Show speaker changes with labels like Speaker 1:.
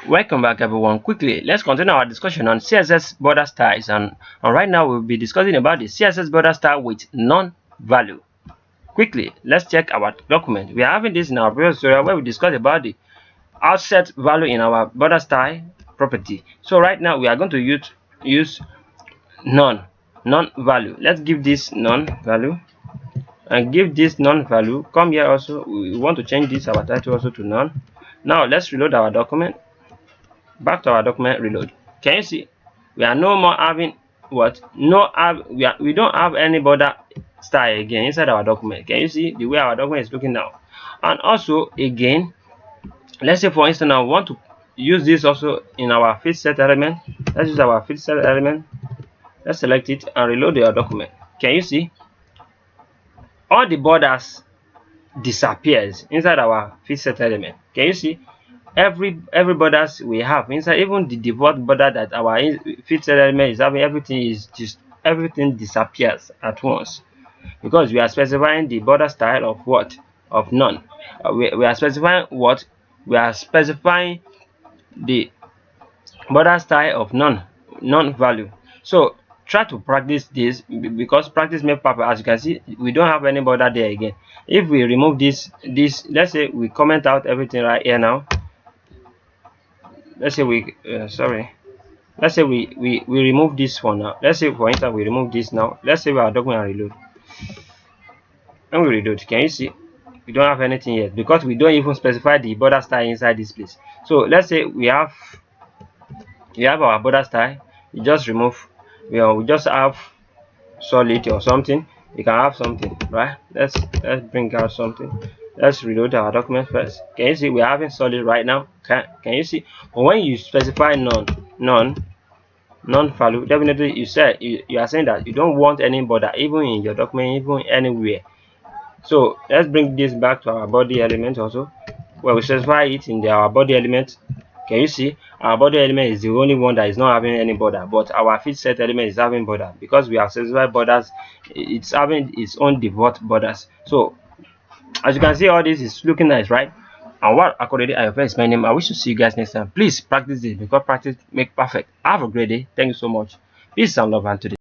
Speaker 1: Welcome back, everyone. Quickly, let's continue our discussion on CSS border styles, and right now we'll be discussing about the CSS border style with non-value. Quickly, let's check our document. We are having this in our previous tutorial where we discussed about the offset value in our border style property. So right now we are going to use non-value. Let's give this non-value and give this non-value. Come here also. We want to change this our title also to none. Now let's reload our document. Back to our document, reload. Can you see we are no more having what we don't have any border style again inside our document. Can you see the way our document is looking now? And also again, let's say for instance I want to use this also in our fit set element. Let's use our fit set element. Let's select it and reload your document. Can you see all the borders disappears inside our fit set element? Can you see every borders we have inside, even the default border that our fit set element is having, everything disappears at once, because we are specifying the border style of what? Of none. We are specifying what? We are specifying the border style of non-value. So try to practice this, because practice makes perfect. As you can see, we don't have any border there again. If we remove this, let's say we comment out everything right here now. Let's say we remove this one now. Let's say for instance we remove this now. Let's say our document and reload. When we reload, can you see we don't have anything yet, because we don't even specify the border style inside this place. So let's say we have our border style. You just remove, we just have solid or something. You can have something, right? Let's bring out something. Let's reload our document first. Can you see we're having solid right now? Can you see? But when you specify non-value, definitely you are saying that you don't want any border, even in your document, even anywhere. So let's bring this back to our body element also, where we specify it in our body element. Can you see our body element is the only one that is not having any border, but our fit set element is having border, because we have specified borders. It's having its own default borders. So as you can see, all this is looking nice, right? And what akorede ayofe is my name. I wish to see you guys next time. Please practice this, because practice make perfect. Have a great day. Thank you so much. Peace and love, and today.